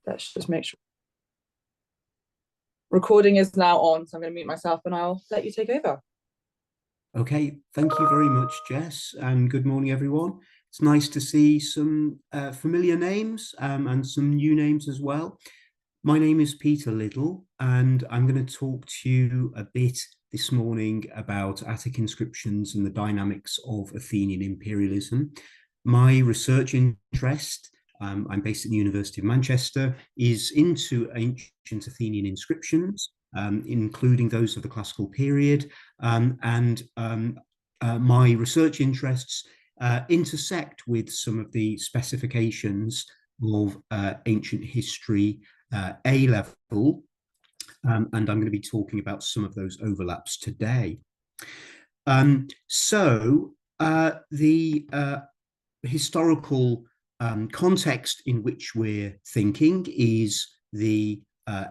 Let's just make sure. Recording is now on, so I'm going to mute myself and I'll let you take over. Okay, thank you very much, Jess, and good morning, everyone. It's nice to see some familiar names and some new names as well. My name is Peter Liddel, and I'm going to talk to you a bit this morning about Attic inscriptions and the dynamics of Athenian imperialism. My research interest, I'm based at the University of Manchester, is into ancient Athenian inscriptions, including those of the classical period, my research interests intersect with some of the specifications of ancient history A level, and I'm going to be talking about some of those overlaps today. The historical context in which we're thinking is the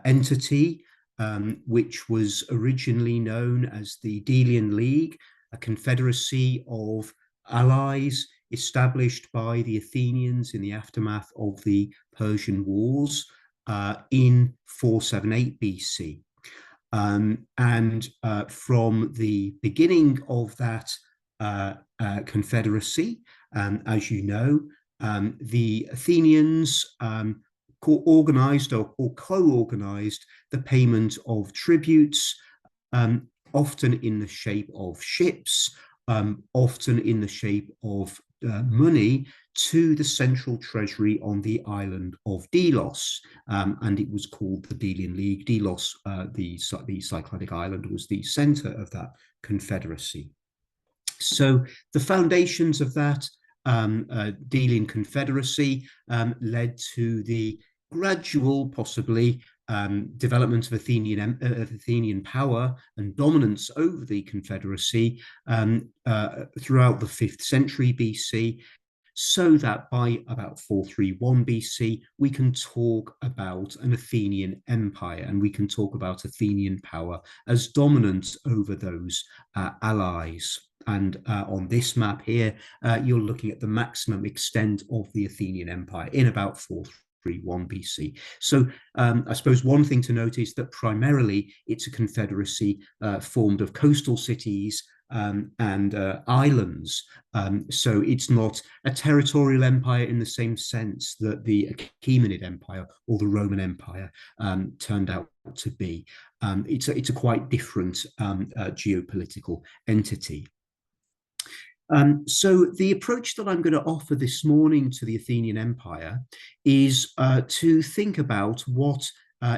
entity which was originally known as the Delian League, a confederacy of allies established by the Athenians in the aftermath of the Persian Wars in 478 BC. From the beginning of that confederacy, as you know, the Athenians organized or co-organized the payment of tributes, often in the shape of ships, often in the shape of money, to the central treasury on the island of Delos, and it was called the Delian League. Delos, the Cycladic island, was the center of that confederacy. So the foundations of that Delian confederacy led to the gradual, possibly, development of Athenian power and dominance over the confederacy throughout the 5th century BC, so that by about 431 BC, we can talk about an Athenian empire, and we can talk about Athenian power as dominant over those allies. And on this map here, you're looking at the maximum extent of the Athenian empire in about 431 BC. So I suppose one thing to note is that primarily it's a confederacy formed of coastal cities and islands. So it's not a territorial empire in the same sense that the Achaemenid Empire or the Roman Empire turned out to be. It's a quite different geopolitical entity. So the approach that I'm going to offer this morning to the Athenian Empire is to think about what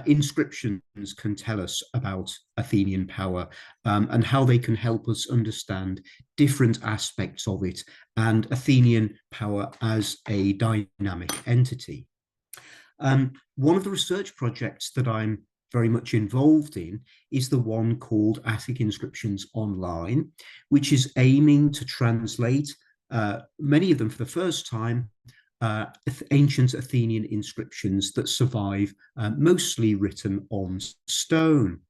inscriptions can tell us about Athenian power and how they can help us understand different aspects of it and Athenian power as a dynamic entity. One of the research projects that I'm very much involved in is the one called Attic Inscriptions Online, which is aiming to translate many of them for the first time, ancient Athenian inscriptions that survive, mostly written on stone.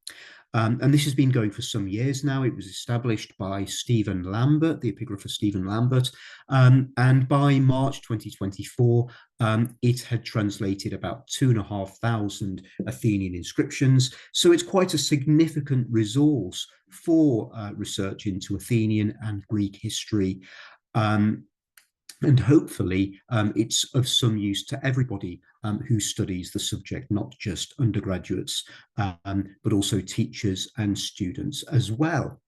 And this has been going for some years now. It was established by Stephen Lambert, the epigrapher Stephen Lambert, and by March 2024, it had translated about 2,500 Athenian inscriptions. So it's quite a significant resource for research into Athenian and Greek history. And hopefully it's of some use to everybody who studies the subject, not just undergraduates, but also teachers and students as well.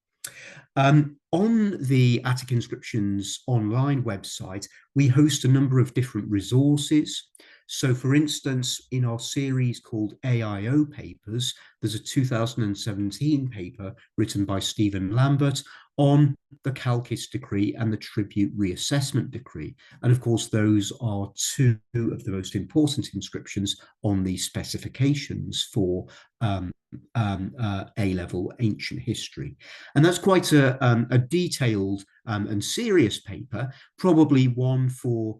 On the Attic Inscriptions Online website, we host a number of different resources. So, for instance, in our series called AIO Papers, there's a 2017 paper written by Stephen Lambert on the Chalcis Decree and the Tribute Reassessment Decree. And of course, those are two of the most important inscriptions on the specifications for A-level ancient history. And that's quite a detailed and serious paper, probably one for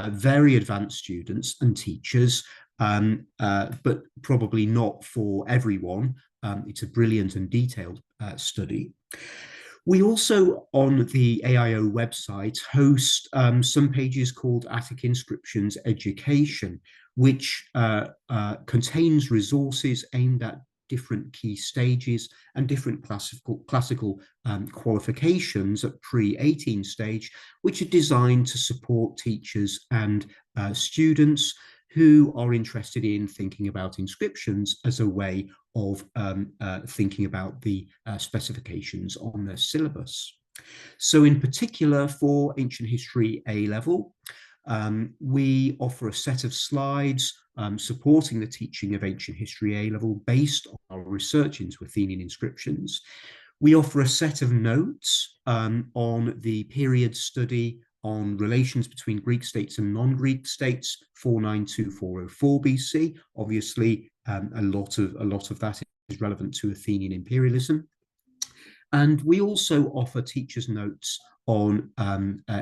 very advanced students and teachers, but probably not for everyone. It's a brilliant and detailed study. We also, on the AIO website, host some pages called Attic Inscriptions Education, which contains resources aimed at different key stages and different classical qualifications at pre-18 stage, which are designed to support teachers and students who are interested in thinking about inscriptions as a way of thinking about the specifications on their syllabus. So in particular for Ancient History A-level, we offer a set of slides supporting the teaching of Ancient History A-level based on our research into Athenian inscriptions. We offer a set of notes on the period study on relations between Greek states and non-Greek states, 492-404 BC. Obviously, a lot of that is relevant to Athenian imperialism. And we also offer teachers' notes on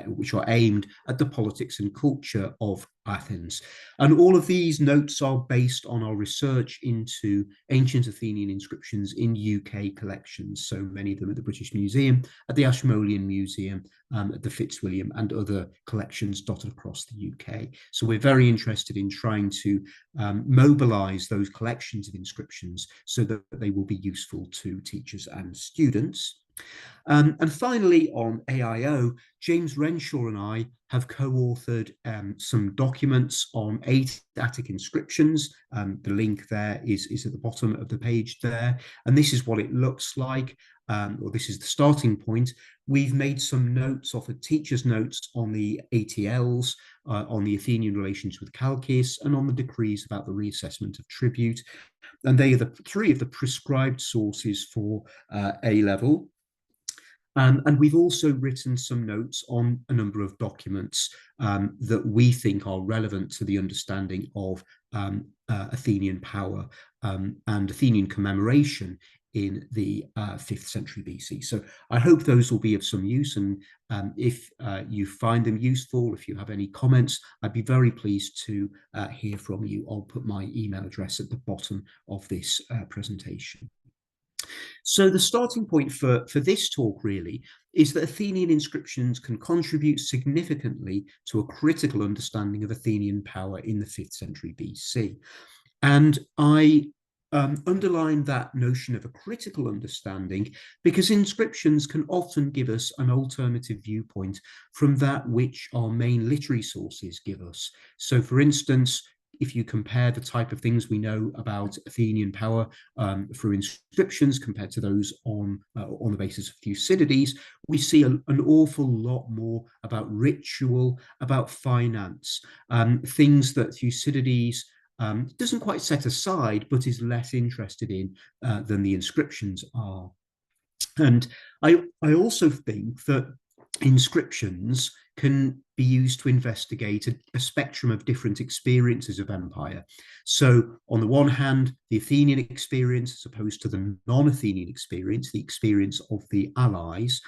which are aimed at the politics and culture of Athens. And all of these notes are based on our research into ancient Athenian inscriptions in UK collections, so many of them at the British Museum, at the Ashmolean Museum, at the Fitzwilliam, and other collections dotted across the UK. So we're very interested in trying to mobilise those collections of inscriptions so that they will be useful to teachers and students. And finally, on AIO, James Renshaw and I have co-authored some documents on 8 Attic inscriptions. The link there is at the bottom of the page there. And this is what it looks like, or this is the starting point. We've made some notes, offered teachers' notes on the ATLs, on the Athenian relations with Chalkis, and on the decrees about the reassessment of tribute. And they are the 3 of the prescribed sources for A-level. And we've also written some notes on a number of documents that we think are relevant to the understanding of Athenian power and Athenian commemoration in the 5th century BC. So I hope those will be of some use. And if you find them useful, if you have any comments, I'd be very pleased to hear from you. I'll put my email address at the bottom of this presentation. So the starting point for this talk really is that Athenian inscriptions can contribute significantly to a critical understanding of Athenian power in the 5th century BC. And I underline that notion of a critical understanding because inscriptions can often give us an alternative viewpoint from that which our main literary sources give us. So for instance, if you compare the type of things we know about Athenian power through inscriptions compared to those on the basis of Thucydides, we see an awful lot more about ritual, about finance, things that Thucydides doesn't quite set aside, but is less interested in than the inscriptions are. And I also think that inscriptions can be used to investigate a spectrum of different experiences of empire. So on the one hand, the Athenian experience as opposed to the non-Athenian experience, the experience of the allies,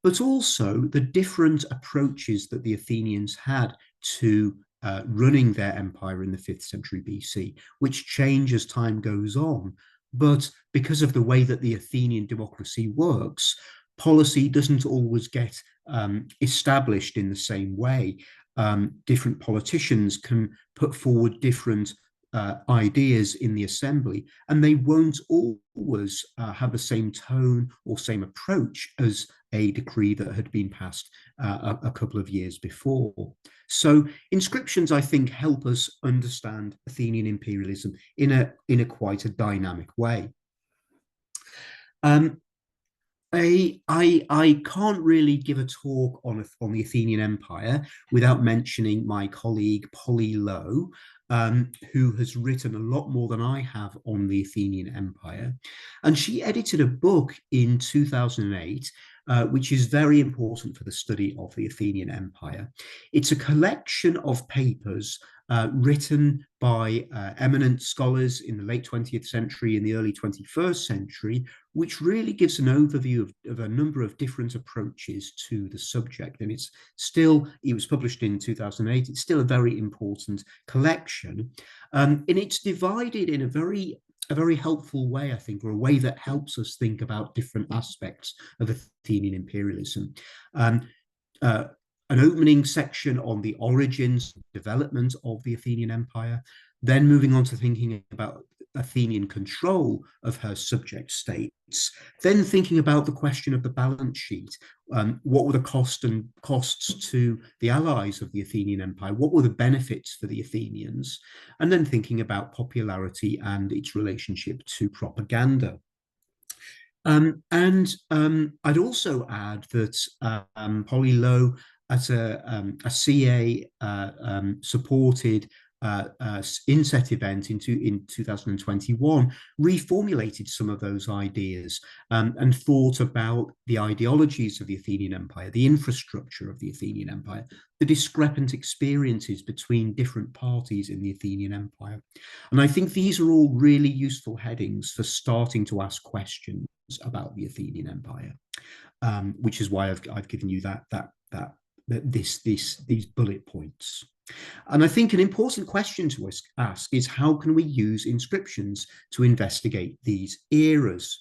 but also the different approaches that the Athenians had to running their empire in the 5th century BC, which change as time goes on. But because of the way that the Athenian democracy works, policy doesn't always get established in the same way. Different politicians can put forward different ideas in the assembly, and they won't always have the same tone or same approach as a decree that had been passed a couple of years before. So inscriptions, I think, help us understand Athenian imperialism in a quite a dynamic way. I can't really give a talk on the Athenian Empire without mentioning my colleague Polly Lowe, who has written a lot more than I have on the Athenian Empire. And she edited a book in 2008, which is very important for the study of the Athenian Empire. It's a collection of papers written by eminent scholars in the late 20th century and the early 21st century, which really gives an overview of a number of different approaches to the subject. And it was published in 2008. It's still a very important collection. And it's divided in a very helpful way, I think, or a way that helps us think about different aspects of Athenian imperialism. An opening section on the origins, development of the Athenian Empire, then moving on to thinking about Athenian control of her subject states, then thinking about the question of the balance sheet. What were the costs to the allies of the Athenian Empire? What were the benefits for the Athenians? And then thinking about popularity and its relationship to propaganda. I'd also add that Polly Lowe, as a CA, supported inset event in 2021, reformulated some of those ideas and thought about the ideologies of the Athenian Empire, the infrastructure of the Athenian Empire, the discrepant experiences between different parties in the Athenian Empire. And I think these are all really useful headings for starting to ask questions about the Athenian Empire, which is why I've given you these bullet points. And I think an important question to ask is, how can we use inscriptions to investigate these eras?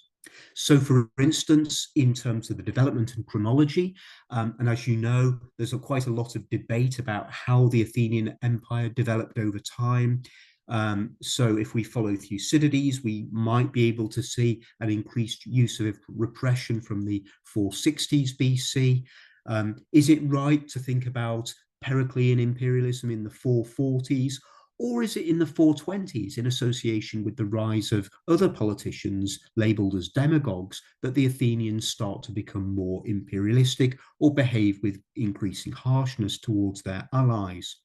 So, for instance, in terms of the development and chronology, and as you know, there's quite a lot of debate about how the Athenian Empire developed over time. So if we follow Thucydides, we might be able to see an increased use of repression from the 460s BC. Is it right to think about Periclean imperialism in the 440s, or is it in the 420s in association with the rise of other politicians labeled as demagogues that the Athenians start to become more imperialistic or behave with increasing harshness towards their allies?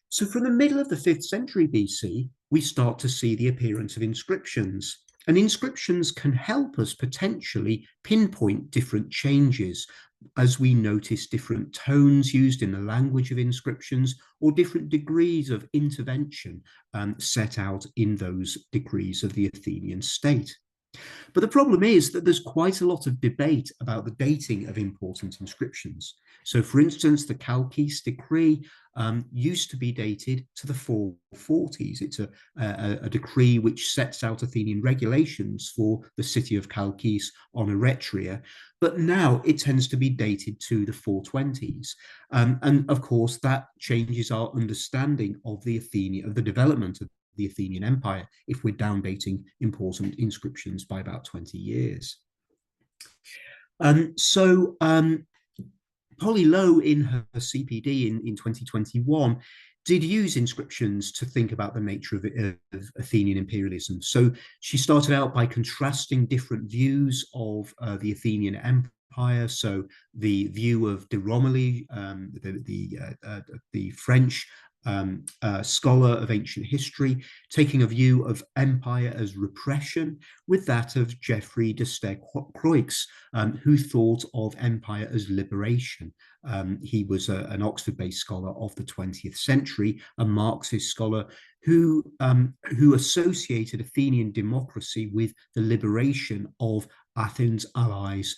So from the middle of the 5th century BC, we start to see the appearance of inscriptions. And inscriptions can help us potentially pinpoint different changes as we notice different tones used in the language of inscriptions, or different degrees of intervention set out in those degrees of the Athenian state. But the problem is that there's quite a lot of debate about the dating of important inscriptions. So, for instance, the Chalkis decree used to be dated to the 440s. It's a decree which sets out Athenian regulations for the city of Chalkis on Eretria, but now it tends to be dated to the 420s. And of course, that changes our understanding of the development of the Athenian Empire if we're downdating important inscriptions by about 20 years. Polly Lowe, in her CPD in 2021, did use inscriptions to think about the nature of Athenian imperialism. So she started out by contrasting different views of the Athenian Empire. So the view of de Romilly, the French scholar of ancient history, taking a view of empire as repression, with that of Geoffrey de Croix, who thought of empire as liberation. He was an Oxford-based scholar of the 20th century, a Marxist scholar who associated Athenian democracy with the liberation of Athens' allies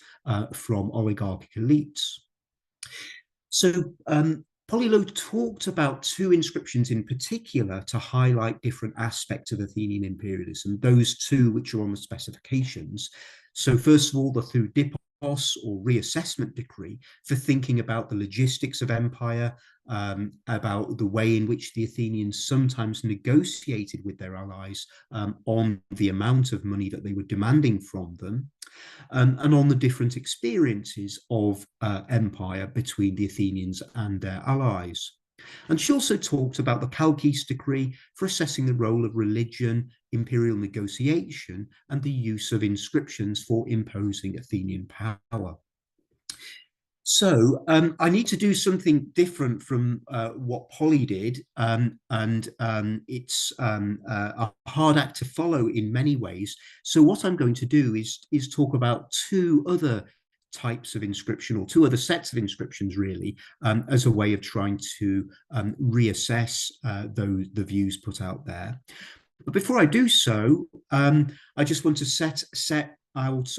from oligarchic elites. So Polly Lowe talked about two inscriptions in particular to highlight different aspects of Athenian imperialism, those two which are on the specifications. So first of all, the Thudippos, or reassessment decree, for thinking about the logistics of empire, about the way in which the Athenians sometimes negotiated with their allies on the amount of money that they were demanding from them. And on the different experiences of empire between the Athenians and their allies. And she also talked about the Chalkis decree for assessing the role of religion, imperial negotiation, and the use of inscriptions for imposing Athenian power. So I need to do something different from what Polly did, and it's a hard act to follow in many ways. So what I'm going to do is talk about two other types of inscription, or two other sets of inscriptions, really, as a way of trying to reassess the views put out there. But before I do so, I just want to set out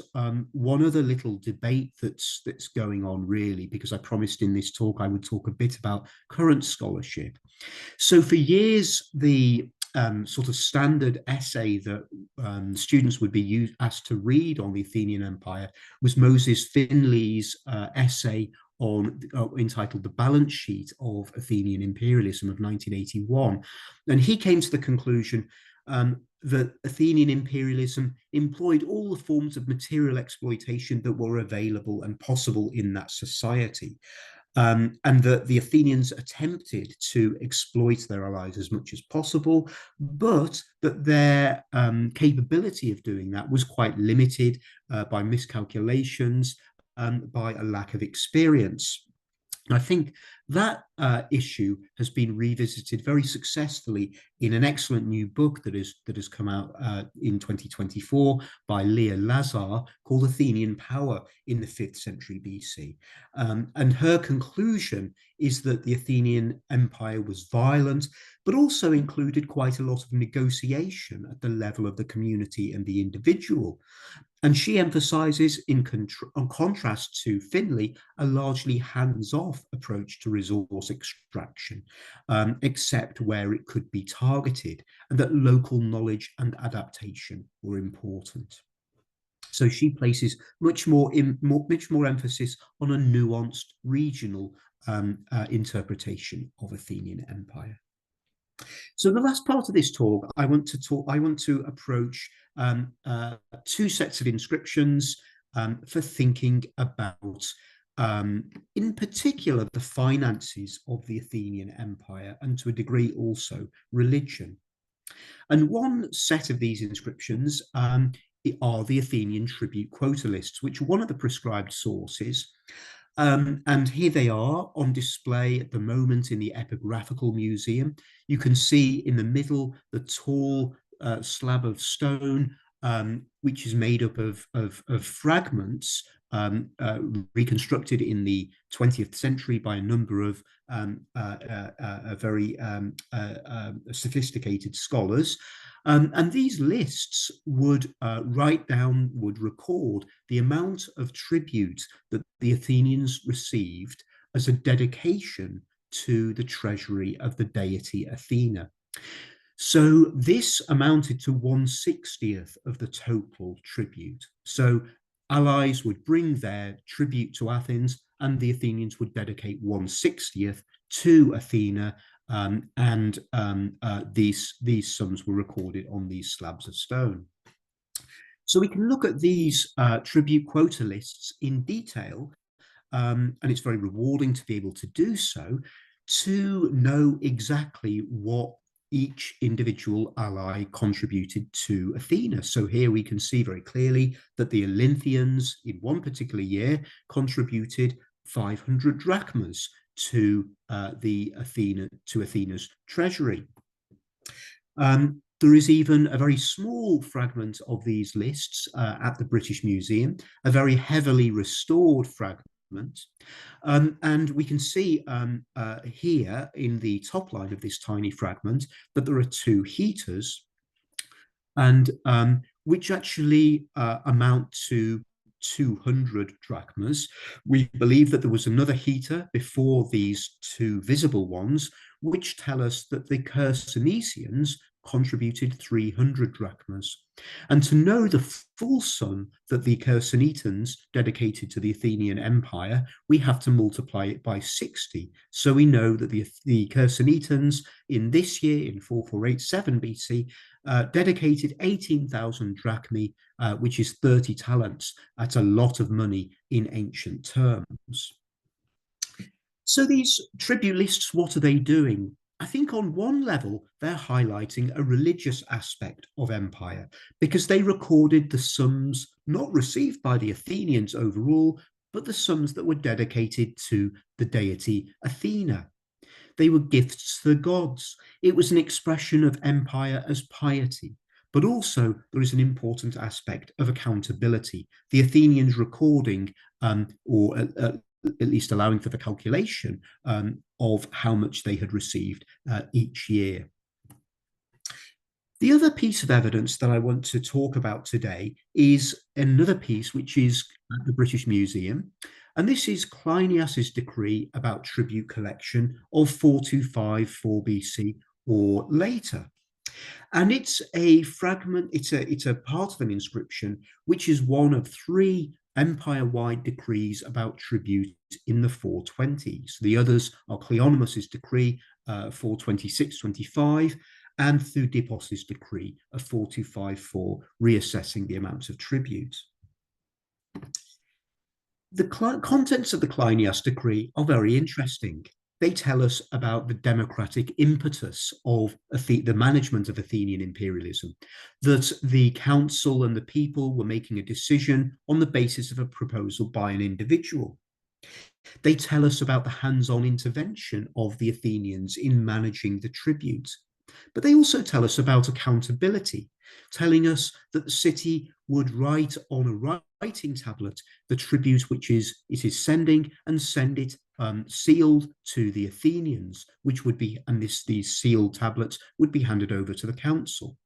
one other little debate that's going on, really, because I promised in this talk I would talk a bit about current scholarship. So for years, the sort of standard essay that students would be asked to read on the Athenian Empire was Moses Finley's essay entitled "The Balance Sheet of Athenian Imperialism" of 1981, and he came to the conclusion that Athenian imperialism employed all the forms of material exploitation that were available and possible in that society. And that the Athenians attempted to exploit their allies as much as possible, but that their capability of doing that was quite limited by miscalculations, by a lack of experience. I think that issue has been revisited very successfully in an excellent new book that has come out in 2024 by Leah Lazar, called Athenian Power in the 5th Century BC. And her conclusion is that the Athenian Empire was violent, but also included quite a lot of negotiation at the level of the community and the individual. And she emphasizes, in contrast to Finlay, a largely hands-off approach to resource extraction, except where it could be targeted, and that local knowledge and adaptation were important. So she places much more emphasis on a nuanced regional interpretation of Athenian Empire. So the last part of this talk, I want to approach two sets of inscriptions for thinking about, in particular, the finances of the Athenian Empire, and to a degree also religion. And one set of these inscriptions are the Athenian tribute quota lists, which are one of the prescribed sources. And here they are on display at the moment in the Epigraphical Museum. You can see in the middle the tall slab of stone, which is made up of fragments reconstructed in the 20th century by a number of very sophisticated scholars. And these lists would record the amount of tribute that the Athenians received as a dedication to the treasury of the deity Athena. So this amounted to 1/60th of the total tribute. So allies would bring their tribute to Athens, and the Athenians would dedicate 1/60th to Athena. These sums were recorded on these slabs of stone. So we can look at these tribute quota lists in detail, and it's very rewarding to be able to do so, to know exactly what each individual ally contributed to Athena. So here we can see very clearly that the Olynthians in one particular year contributed 500 drachmas to Athena's treasury. There is even a very small fragment of these lists at the British Museum, a very heavily restored fragment. And we can see here in the top line of this tiny fragment that there are two heaters, and which actually amount to 200 drachmas. We believe that there was another heater before these two visible ones, which tell us that the Chersonesians contributed 300 drachmas. And to know the full sum that the Chersonetans dedicated to the Athenian Empire, we have to multiply it by 60. So we know that the Chersonetans in this year, in 4487 BC, dedicated 18,000 drachmae, which is 30 talents. That's a lot of money in ancient terms. So these tribute lists, what are they doing? I think on one level, they're highlighting a religious aspect of empire, because they recorded the sums not received by the Athenians overall, but the sums that were dedicated to the deity Athena. They were gifts to the gods. It was an expression of empire as piety. But also there is an important aspect of accountability. The Athenians recording, or at least allowing for the calculation of how much they had received each year. The other piece of evidence that I want to talk about today is another piece which is at the British Museum, and this is Cleinias's decree about tribute collection of 4254 BC or later. And it's a fragment, it's a part of an inscription which is one of three empire-wide decrees about tribute in the 420s. The others are Cleonymus's decree 426-25 and Thudipos's decree of 4254, reassessing the amounts of tribute. The contents of the Cleinias decree are very interesting. They tell us about the democratic impetus of the management of Athenian imperialism, that the council and the people were making a decision on the basis of a proposal by an individual. They tell us about the hands-on intervention of the Athenians in managing the tribute. But they also tell us about accountability, telling us that the city would write on a writing tablet the tribute which it is sending, and send it sealed to the Athenians, which would be, and these sealed tablets would be handed over to the council.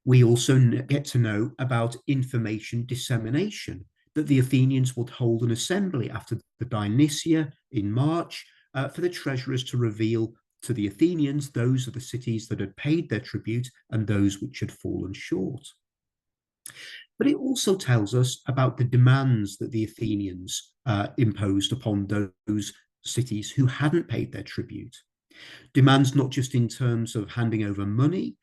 We also get to know about information dissemination, that the Athenians would hold an assembly after the Dionysia in March for the treasurers to reveal to the Athenians those of the cities that had paid their tribute and those which had fallen short. But it also tells us about the demands that the Athenians imposed upon those cities who hadn't paid their tribute. Demands not just in terms of handing over money,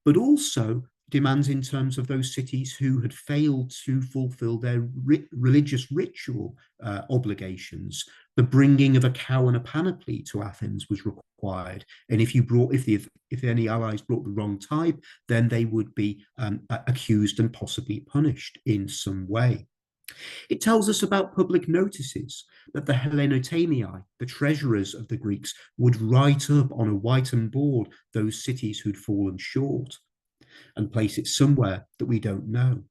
but also demands in terms of those cities who had failed to fulfill their religious ritual obligations. The bringing of a cow and a panoply to Athens was required, and if any allies brought the wrong type, then they would be accused and possibly punished in some way. It tells us about public notices, that the Hellenotamiai, the treasurers of the Greeks, would write up on a whitened board those cities who'd fallen short and place it somewhere that we don't know.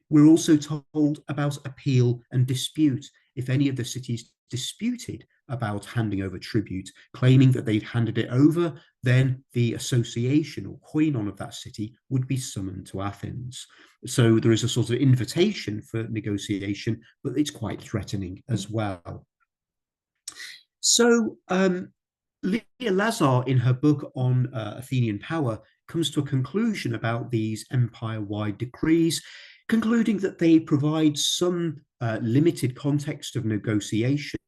We're also told about appeal and dispute. If any of the cities disputed about handing over tribute, claiming that they'd handed it over, then the association or koinon of that city would be summoned to Athens. So there is a sort of invitation for negotiation, but it's quite threatening as well. So Leah Lazar, in her book on Athenian power, comes to a conclusion about these empire-wide decrees, concluding that they provide some limited context of negotiation,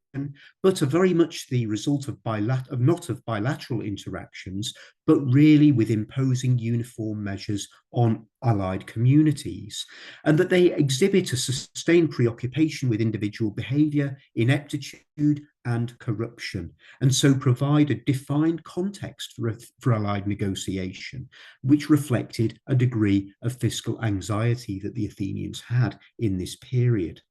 but are very much the result of not of bilateral interactions, but really with imposing uniform measures on allied communities, and that they exhibit a sustained preoccupation with individual behaviour, ineptitude, and corruption, and so provide a defined context for allied negotiation, which reflected a degree of fiscal anxiety that the Athenians had in this period.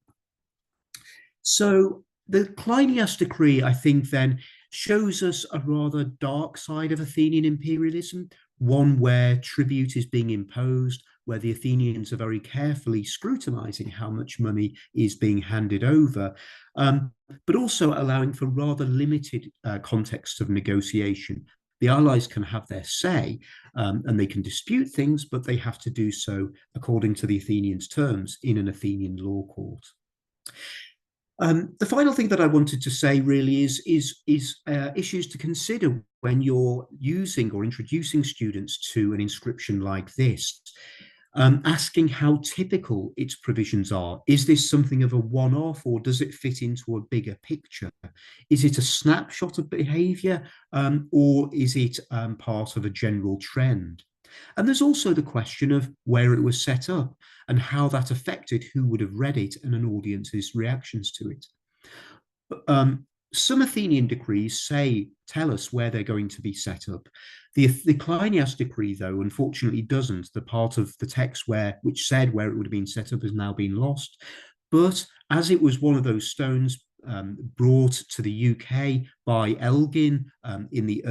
So the Cleinias decree, I think, then shows us a rather dark side of Athenian imperialism, one where tribute is being imposed, where the Athenians are very carefully scrutinizing how much money is being handed over, but also allowing for rather limited contexts of negotiation. The allies can have their say and they can dispute things, but they have to do so according to the Athenians' terms in an Athenian law court. The final thing that I wanted to say really is issues to consider when you're using or introducing students to an inscription like this. Asking how typical its provisions are. Is this something of a one-off, or does it fit into a bigger picture? Is it a snapshot of behaviour, or is it part of a general trend? And there's also the question of where it was set up and how that affected who would have read it and an audience's reactions to it. Some Athenian decrees tell us where they're going to be set up. The Cleinias decree, though, unfortunately doesn't. The part of the text which said where it would have been set up has now been lost. But as it was one of those stones brought to the UK by Elgin in the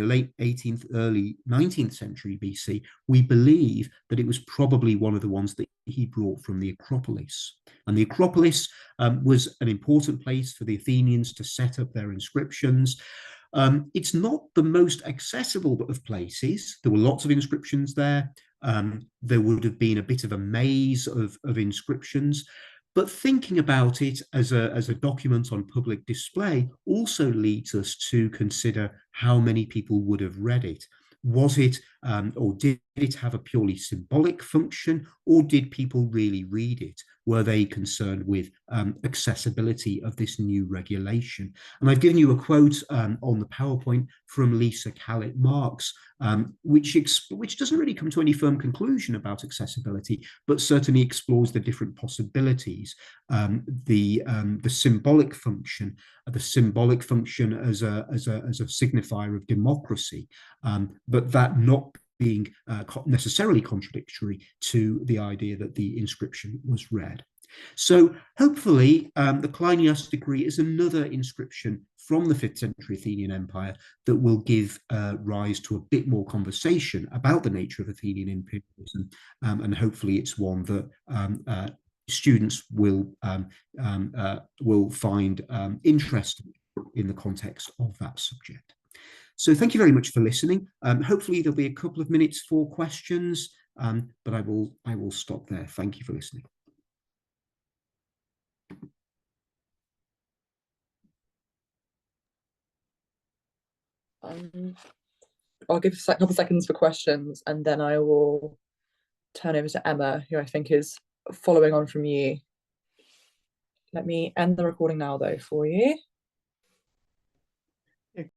late 18th, early 19th century BC, we believe that it was probably one of the ones that he brought from the Acropolis. And the Acropolis was an important place for the Athenians to set up their inscriptions. It's not the most accessible of places. There were lots of inscriptions there. There would have been a bit of a maze of inscriptions. But thinking about it as a document on public display also leads us to consider how many people would have read it. Was it, or did it have a purely symbolic function, or did people really read it? were they concerned with accessibility of this new regulation? And I've given you a quote on the PowerPoint from Lisa Callett Marks, which doesn't really come to any firm conclusion about accessibility, but certainly explores the different possibilities. The symbolic function, as a signifier of democracy, but that not being necessarily contradictory to the idea that the inscription was read. So hopefully the Kleinias decree is another inscription from the 5th century Athenian Empire that will give rise to a bit more conversation about the nature of Athenian imperialism, and hopefully it's one that students will find interesting in the context of that subject. So thank you very much for listening. Hopefully there'll be a couple of minutes for questions, but I will stop there. Thank you for listening. I'll give a couple of seconds for questions, and then I will turn over to Emma, who I think is following on from you. Let me end the recording now, though, for you.